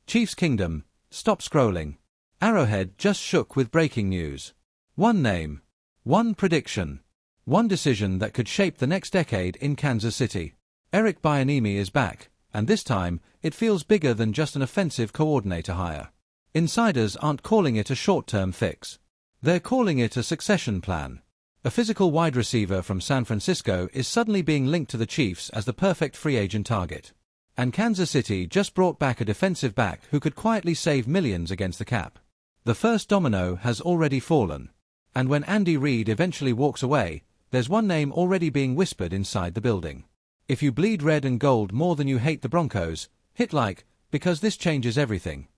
Chiefs Kingdom, stop scrolling. Arrowhead just shook with breaking news. One name. One prediction. One decision that could shape the next decade in Kansas City. Eric Bieniemy is back, and this time, it feels bigger than just an offensive coordinator hire. Insiders aren't calling it a short-term fix. They're calling it a succession plan. A physical wide receiver from San Francisco is suddenly being linked to the Chiefs as the perfect free agent target. And Kansas City just brought back a defensive back who could quietly save millions against the cap. The first domino has already fallen. And when Andy Reid eventually walks away, there's one name already being whispered inside the building. If you bleed red and gold more than you hate the Broncos, hit like, because this changes everything.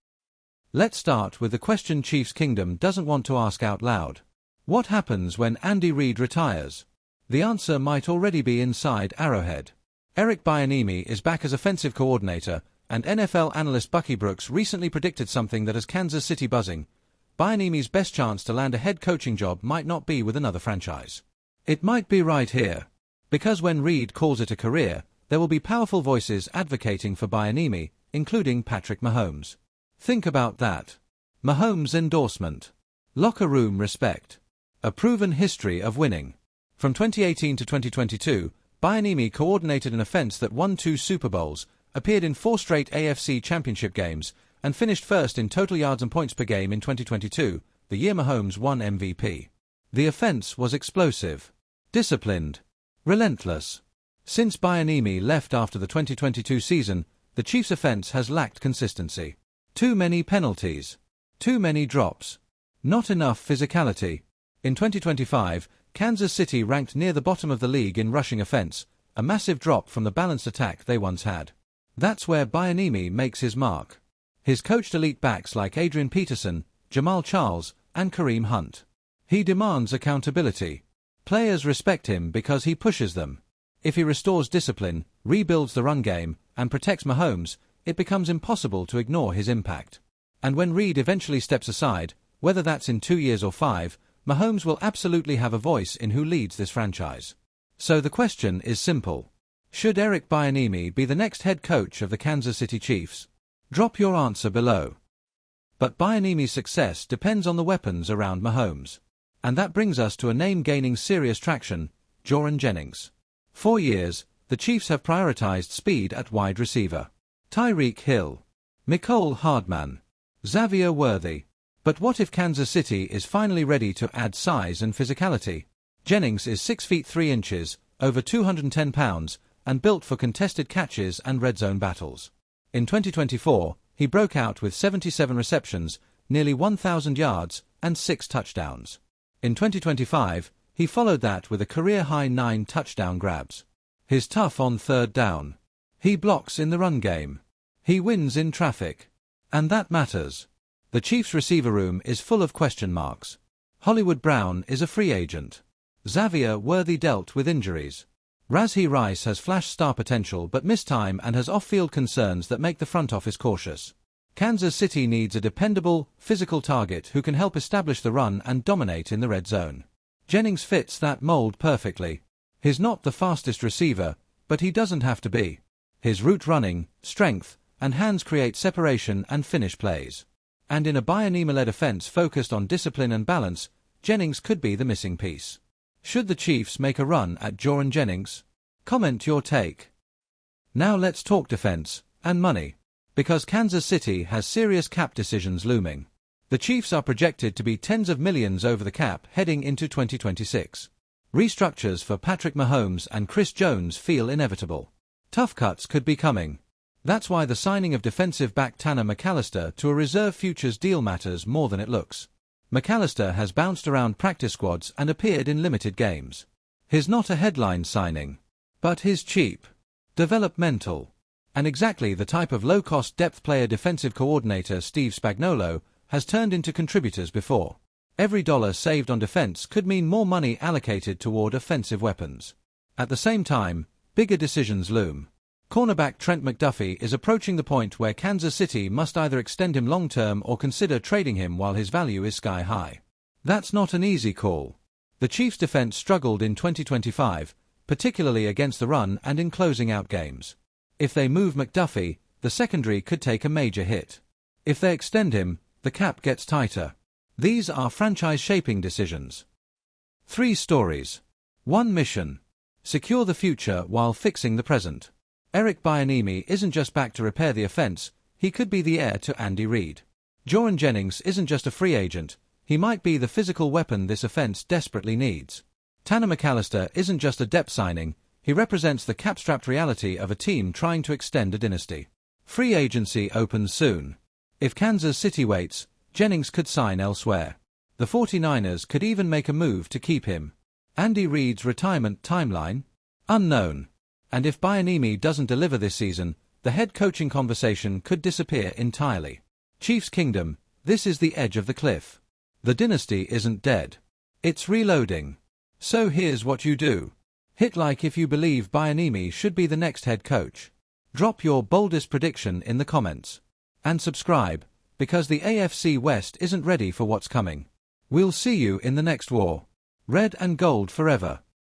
Let's start with the question Chiefs Kingdom doesn't want to ask out loud. What happens when Andy Reid retires? The answer might already be inside Arrowhead. Eric Bieniemy is back as offensive coordinator, and NFL analyst Bucky Brooks recently predicted something that has Kansas City buzzing. Bieniemy's best chance to land a head coaching job might not be with another franchise. It might be right here. Because when Reid calls it a career, there will be powerful voices advocating for Bieniemy, including Patrick Mahomes. Think about that. Mahomes' endorsement. Locker room respect. A proven history of winning. From 2018 to 2022, Bieniemy coordinated an offense that won 2 Super Bowls, appeared in 4 straight AFC Championship games, and finished first in total yards and points per game in 2022, the year Mahomes won MVP. The offense was explosive, disciplined, relentless. Since Bieniemy left after the 2022 season, the Chiefs' offense has lacked consistency. Too many penalties. Too many drops. Not enough physicality. In 2025, Kansas City ranked near the bottom of the league in rushing offense, a massive drop from the balanced attack they once had. That's where Bieniemy makes his mark. He's coached elite backs like Adrian Peterson, Jamal Charles, and Kareem Hunt. He demands accountability. Players respect him because he pushes them. If he restores discipline, rebuilds the run game, and protects Mahomes, it becomes impossible to ignore his impact. And when Reid eventually steps aside, whether that's in 2 years or 5, Mahomes will absolutely have a voice in who leads this franchise. So the question is simple. Should Eric Bieniemy be the next head coach of the Kansas City Chiefs? Drop your answer below. But Bieniemy's success depends on the weapons around Mahomes. And that brings us to a name gaining serious traction, Jauan Jennings. For years, the Chiefs have prioritized speed at wide receiver. Tyreek Hill. Mecole Hardman. Xavier Worthy. But what if Kansas City is finally ready to add size and physicality? Jennings is 6 feet 3 inches, over 210 pounds, and built for contested catches and red zone battles. In 2024, he broke out with 77 receptions, nearly 1,000 yards, and 6 touchdowns. In 2025, he followed that with a career-high 9 touchdown grabs. He's tough on third down. He blocks in the run game. He wins in traffic. And that matters. The Chiefs' receiver room is full of question marks. Hollywood Brown is a free agent. Xavier Worthy dealt with injuries. Rashee Rice has flash star potential but missed time and has off-field concerns that make the front office cautious. Kansas City needs a dependable, physical target who can help establish the run and dominate in the red zone. Jennings fits that mold perfectly. He's not the fastest receiver, but he doesn't have to be. His route running, strength, and hands create separation and finish plays. And in a Bieniemy-led offense focused on discipline and balance, Jennings could be the missing piece. Should the Chiefs make a run at Jauan Jennings? Comment your take. Now let's talk defense and money. Because Kansas City has serious cap decisions looming. The Chiefs are projected to be tens of millions over the cap heading into 2026. Restructures for Patrick Mahomes and Chris Jones feel inevitable. Tough cuts could be coming. That's why the signing of defensive back Tanner McAllister to a reserve futures deal matters more than it looks. McAllister has bounced around practice squads and appeared in limited games. He's not a headline signing, but he's cheap, developmental, and exactly the type of low-cost depth player defensive coordinator Steve Spagnuolo has turned into contributors before. Every dollar saved on defense could mean more money allocated toward offensive weapons. At the same time, bigger decisions loom. Cornerback Trent McDuffie is approaching the point where Kansas City must either extend him long-term or consider trading him while his value is sky-high. That's not an easy call. The Chiefs' defense struggled in 2025, particularly against the run and in closing out games. If they move McDuffie, the secondary could take a major hit. If they extend him, the cap gets tighter. These are franchise-shaping decisions. 3 stories. 1 mission. Secure the future while fixing the present. Eric Bieniemy isn't just back to repair the offense, he could be the heir to Andy Reid. Jordan Jennings isn't just a free agent, he might be the physical weapon this offense desperately needs. Tanner McAllister isn't just a depth signing, he represents the cap-strapped reality of a team trying to extend a dynasty. Free agency opens soon. If Kansas City waits, Jennings could sign elsewhere. The 49ers could even make a move to keep him. Andy Reid's retirement timeline? Unknown. And if Bieniemy doesn't deliver this season, the head coaching conversation could disappear entirely. Chiefs Kingdom, this is the edge of the cliff. The dynasty isn't dead. It's reloading. So here's what you do. Hit like if you believe Bieniemy should be the next head coach. Drop your boldest prediction in the comments. And subscribe, because the AFC West isn't ready for what's coming. We'll see you in the next war. Red and gold forever.